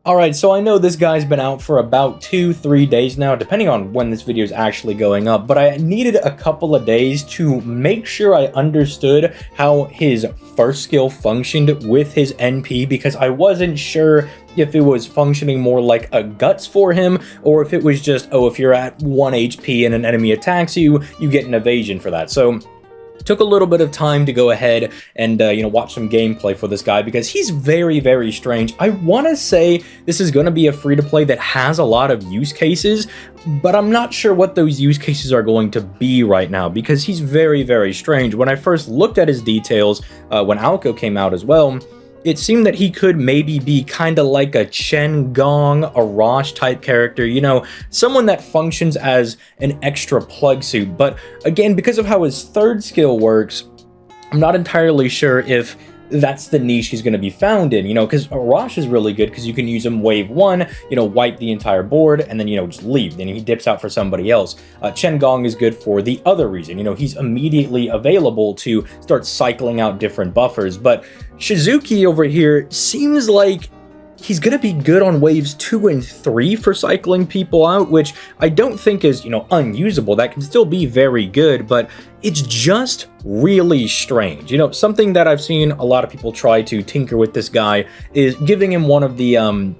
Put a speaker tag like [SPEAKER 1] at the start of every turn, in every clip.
[SPEAKER 1] Alright, so I know this guy's been out for about 2-3 days now, depending on when this video is actually going up, but I needed a couple of days to make sure I understood how his first skill functioned with his NP, because I wasn't sure if it was functioning more like a guts for him, or if it was just, oh, if you're at 1 HP and an enemy attacks you, you get an evasion for that. So took a little bit of time to go ahead and, watch some gameplay for this guy, because he's very, very strange. I want to say this is going to be a free-to-play that has a lot of use cases, but I'm not sure what those use cases are going to be right now, because he's very, very strange. When I first looked at his details, when Aoko came out as well, it seemed that he could maybe be kind of like a Chen Gong, a Rosh type character, someone that functions as an extra plug suit. But again, because of how his third skill works, I'm not entirely sure if that's the niche he's going to be found in, because Rosh is really good because you can use him wave 1, wipe the entire board, and then, just leave. Then he dips out for somebody else. Chen Gong is good for the other reason. He's immediately available to start cycling out different buffers. But Shizuki over here seems like he's going to be good on waves 2 and 3 for cycling people out, which I don't think is, unusable. That can still be very good, but it's just really strange. Something that I've seen a lot of people try to tinker with this guy is giving him one of the,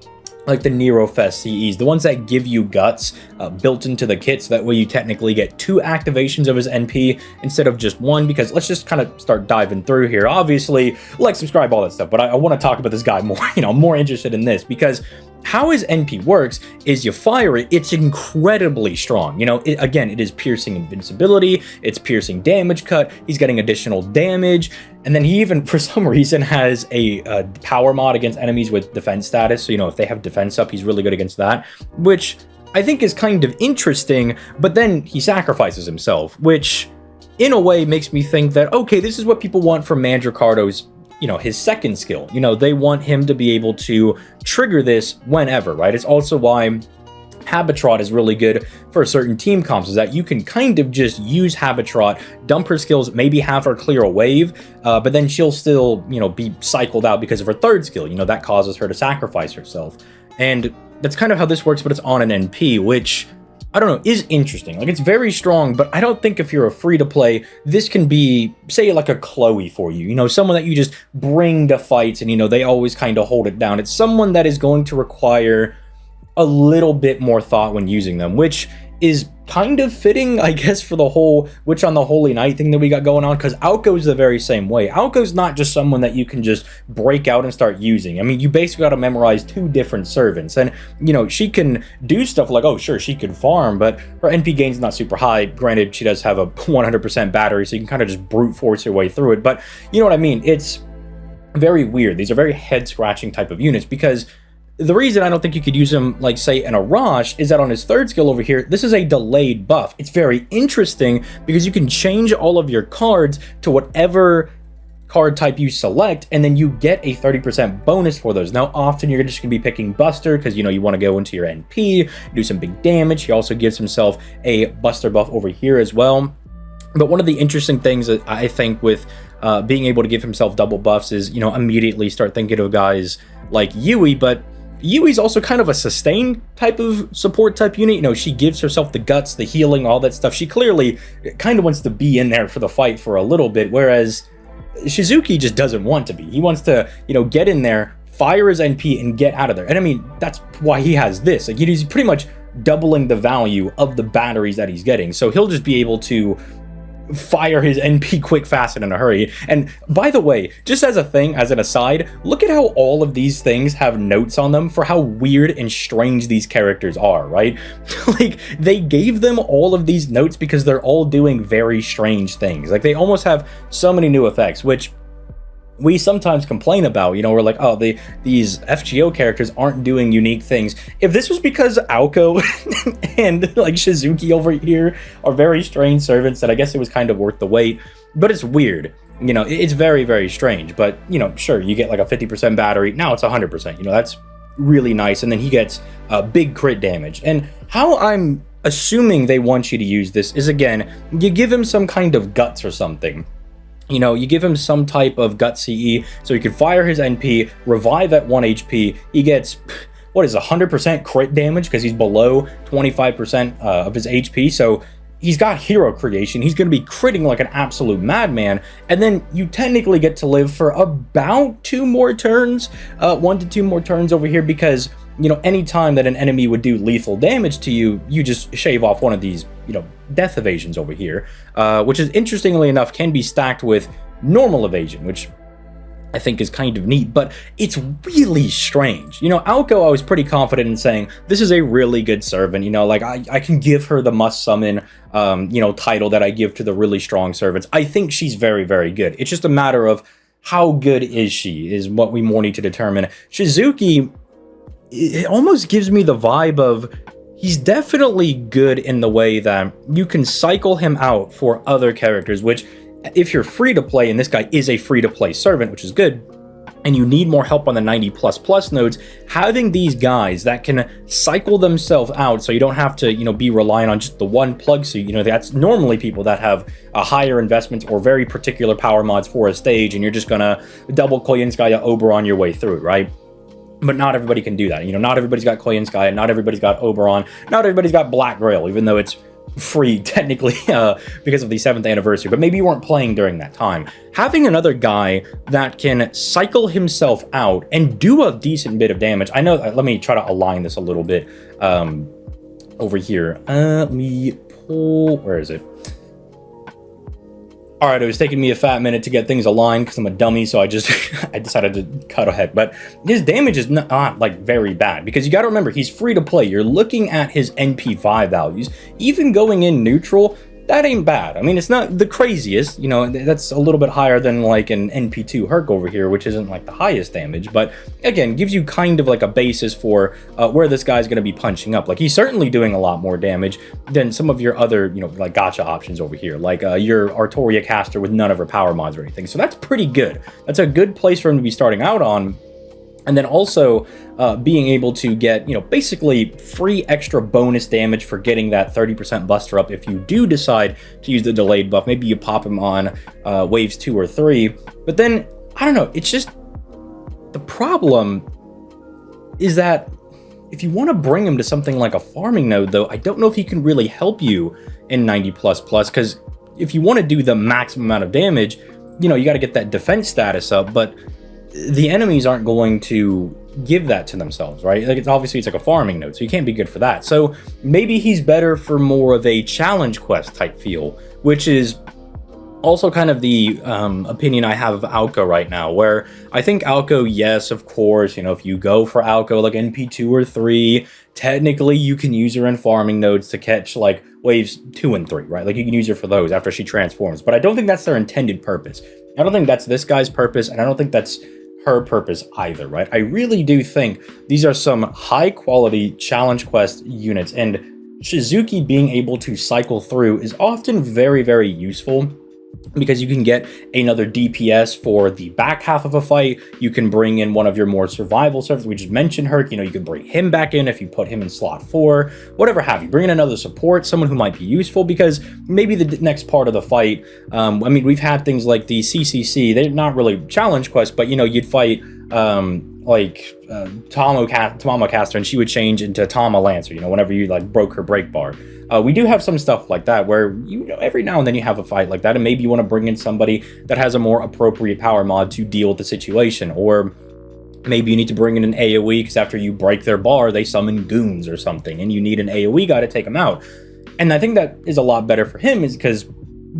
[SPEAKER 1] like the Nerofest CEs, the ones that give you guts built into the kit, so that way you technically get 2 activations of his NP instead of just 1, because let's just kind of start diving through here. Obviously, like, subscribe, all that stuff, but I want to talk about this guy more, more interested in this, because how his NP works is you fire it, it's incredibly strong. Again, it is piercing invincibility, it's piercing damage cut, he's getting additional damage, and then he even, for some reason, has a power mod against enemies with defense status. So, if they have defense up, he's really good against that, which I think is kind of interesting. But then he sacrifices himself, which in a way makes me think that, okay, this is what people want from Mandricardo's, his second skill. They want him to be able to trigger this whenever, right? It's also why Habitrot is really good for certain team comps, is that you can kind of just use Habitrot, dump her skills, maybe have her clear a wave, but then she'll still, be cycled out because of her third skill, that causes her to sacrifice herself. And that's kind of how this works, but it's on an NP, which, I don't know, is interesting. Like, it's very strong, but I don't think if you're a free-to-play, this can be, say, like a Chloe for you. Someone that you just bring to fights and, they always kind of hold it down. It's someone that is going to require a little bit more thought when using them, which is kind of fitting, I guess, for the whole Witch on the Holy Night thing that we got going on, because Aoko's the very same way. Aoko's not just someone that you can just break out and start using. I mean, you basically got to memorize 2 different servants, and, she can do stuff like, oh, sure, she can farm, but her NP gain's not super high. Granted, she does have a 100% battery, so you can kind of just brute force your way through it, but you know what I mean? It's very weird. These are very head-scratching type of units, because the reason I don't think you could use him, like, say, in a Rosh, is that on his third skill over here, this is a delayed buff. It's very interesting because you can change all of your cards to whatever card type you select, and then you get a 30% bonus for those. Now, often you're just going to be picking Buster because, you want to go into your NP, do some big damage. He also gives himself a Buster buff over here as well. But one of the interesting things that I think with being able to give himself double buffs is, immediately start thinking of guys like Yui, but Yui's also kind of a sustain type of support type unit. She gives herself the guts, the healing, all that stuff. She clearly kind of wants to be in there for the fight for a little bit, whereas Shizuki just doesn't want to be. He wants to, get in there, fire his NP, and get out of there. And I mean, that's why he has this. Like, he's pretty much doubling the value of the batteries that he's getting. So he'll just be able to fire his NP quick, fast, and in a hurry. And by the way, just as a thing, as an aside, look at how all of these things have notes on them for how weird and strange these characters are, right? Like, they gave them all of these notes because they're all doing very strange things. Like, they almost have so many new effects, which we sometimes complain about. We're like, oh, these FGO characters aren't doing unique things. If this was because Aoko and like Shizuki over here are very strange servants, then I guess it was kind of worth the wait. But it's weird. It's very, very strange. But, sure, you get like a 50% battery. Now it's 100%. That's really nice. And then he gets big crit damage. And how I'm assuming they want you to use this is, again, you give him some kind of guts or something. You give him some type of gut CE so he can fire his NP, revive at 1 HP. He gets what is 100% crit damage because he's below 25% of his HP. So he's got hero creation. He's going to be critting like an absolute madman. And then you technically get to live for about 2 more turns, 1 to 2 more turns over here, because, you know, anytime that an enemy would do lethal damage to you, you just shave off one of these, you know, death evasions over here, which is, interestingly enough, can be stacked with normal evasion, which I think is kind of neat, but it's really strange. You know, Aoko, I was pretty confident in saying, this is a really good servant, you know, like, I can give her the must summon, you know, title that I give to the really strong servants. I think she's very, very good. It's just a matter of how good is she, is what we more need to determine. Shizuki, it almost gives me the vibe of, he's definitely good in the way that you can cycle him out for other characters, which, if you're free to play, and this guy is a free to play servant, which is good, and you need more help on the 90++ nodes, having these guys that can cycle themselves out so you don't have to, you know, be relying on just the one plug suit. You know, that's normally people that have a higher investment or very particular power mods for a stage, and you're just gonna double Koyenskaya Oberon your way through it, right? But not everybody can do that. You know, not everybody's got Koyenskaya, not everybody's got Oberon, not everybody's got Black Grail, even though it's free technically because of the 7th anniversary, but maybe you weren't playing during that time. Having another guy that can cycle himself out and do a decent bit of damage. I know, let me try to align this a little bit over here. Let me pull, where is it? All right, it was taking me a fat minute to get things aligned because I'm a dummy, so I decided to cut ahead. But his damage is not like very bad, because you got to remember, he's free to play. You're looking at his NP5 values. Even going in neutral, that ain't bad. I mean, it's not the craziest, you know, that's a little bit higher than like an NP2 Herc over here, which isn't like the highest damage, but again, gives you kind of like a basis for where this guy's going to be punching up. Like, he's certainly doing a lot more damage than some of your other, you know, like gacha options over here, like your Artoria caster with none of her power mods or anything. So that's pretty good. That's a good place for him to be starting out on. And then also being able to get, you know, basically free extra bonus damage for getting that 30% buster up if you do decide to use the delayed buff. Maybe you pop him on waves 2 or 3. But then, I don't know, it's just, the problem is that if you want to bring him to something like a farming node, though, I don't know if he can really help you in 90++, because if you want to do the maximum amount of damage, you know, you got to get that defense status up, but the enemies aren't going to give that to themselves, right? Like, it's obviously, it's like a farming node, so you can't be good for that. So maybe he's better for more of a challenge quest type feel, which is also kind of the opinion I have of Aoko right now, where I think Aoko, yes, of course, you know, if you go for Aoko like NP2 or 3, technically you can use her in farming nodes to catch like waves 2 and 3, right? Like, you can use her for those after she transforms, but I don't think that's their intended purpose. I don't think that's this guy's purpose, and I don't think that's her purpose either, right? I really do think these are some high quality challenge quest units, and Shizuki being able to cycle through is often very, very useful, because you can get another DPS for the back half of a fight. You can bring in one of your more survival servers. We just mentioned Herc, you know, you can bring him back in if you put him in slot 4, whatever have you. Bring in another support, someone who might be useful, because maybe the next part of the fight, I mean, we've had things like the CCC, they're not really challenge quests, but, you know, you'd fight like Tamamo Caster, and she would change into Tama Lancer, you know, whenever you like broke her break bar. We do have some stuff like that where, you know, every now and then you have a fight like that, and maybe you want to bring in somebody that has a more appropriate power mod to deal with the situation, or maybe you need to bring in an AoE because after you break their bar, they summon goons or something, and you need an AoE guy to take them out. And I think that is a lot better for him, is because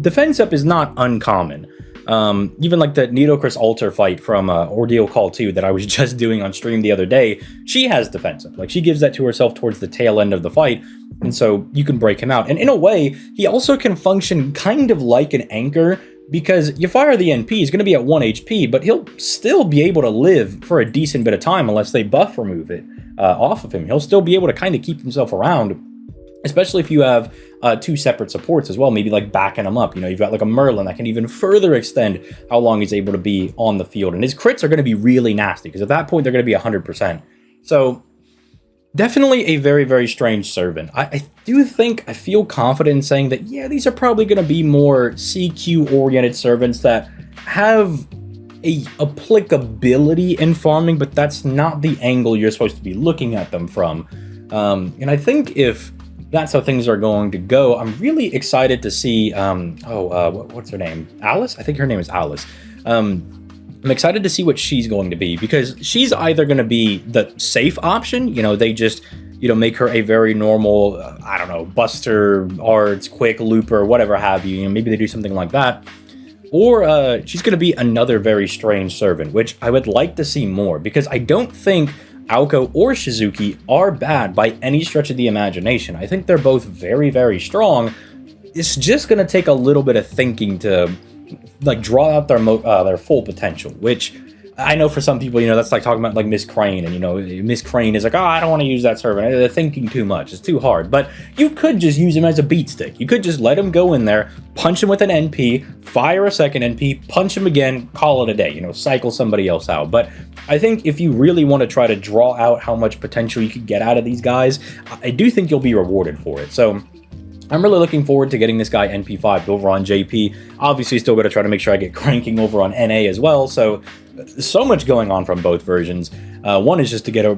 [SPEAKER 1] defense up is not uncommon. Even like the Nidocris Altar fight from Ordeal Call 2 that I was just doing on stream the other day, she has defense up. Like, she gives that to herself towards the tail end of the fight, and so you can break him out. And in a way, he also can function kind of like an anchor, because you fire the NP, he's going to be at 1 HP, but he'll still be able to live for a decent bit of time unless they buff remove it off of him. He'll still be able to kind of keep himself around, especially if you have 2 separate supports as well, maybe like backing him up. You know, you've got like a Merlin that can even further extend how long he's able to be on the field. And his crits are going to be really nasty, because at that point, they're going to be 100%. So definitely a very, very strange servant. I do think, I feel confident in saying that, yeah, these are probably going to be more CQ-oriented servants that have a applicability in farming, but that's not the angle you're supposed to be looking at them from. And I think if that's how things are going to go, I'm really excited to see, what's her name? Alice? I think her name is Alice. I'm excited to see what she's going to be, because she's either going to be the safe option, you know, they just, you know, make her a very normal, I don't know, buster, arts, quick looper, whatever have you, maybe they do something like that. Or she's going to be another very strange servant, which I would like to see more, because I don't think Aoko or Shizuki are bad by any stretch of the imagination. I think they're both very, very strong. It's just going to take a little bit of thinking to like draw out their full potential, which I know for some people, you know, that's like talking about like Miss Crane, and you know, Miss Crane is like, oh, I don't want to use that servant. They're thinking too much. It's too hard. But you could just use him as a beat stick. You could just let him go in there, punch him with an NP, fire a second NP, punch him again, call it a day, you know, cycle somebody else out. But I think if you really want to try to draw out how much potential you could get out of these guys, I do think you'll be rewarded for it. So I'm really looking forward to getting this guy NP5 over on JP. Obviously, still got to try to make sure I get cranking over on NA as well. So much going on from both versions. One is just to get a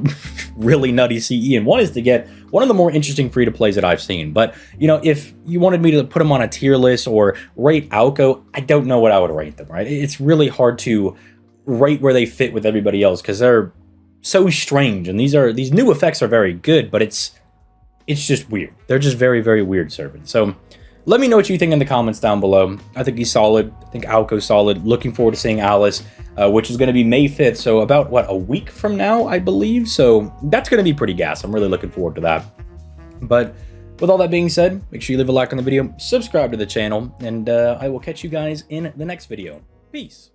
[SPEAKER 1] really nutty CE, and one is to get one of the more interesting free-to-plays that I've seen. But, you know, if you wanted me to put them on a tier list or rate Aoko, I don't know what I would rate them, right? It's really hard to rate where they fit with everybody else, because they're so strange, and these new effects are very good, but it's just weird. They're just very, very weird servants. So let me know what you think in the comments down below. I think he's solid. I think Aoko's solid. Looking forward to seeing Alice, which is going to be May 5th. So about, what, a week from now, I believe. So that's going to be pretty gas. I'm really looking forward to that. But with all that being said, make sure you leave a like on the video, subscribe to the channel, and I will catch you guys in the next video. Peace.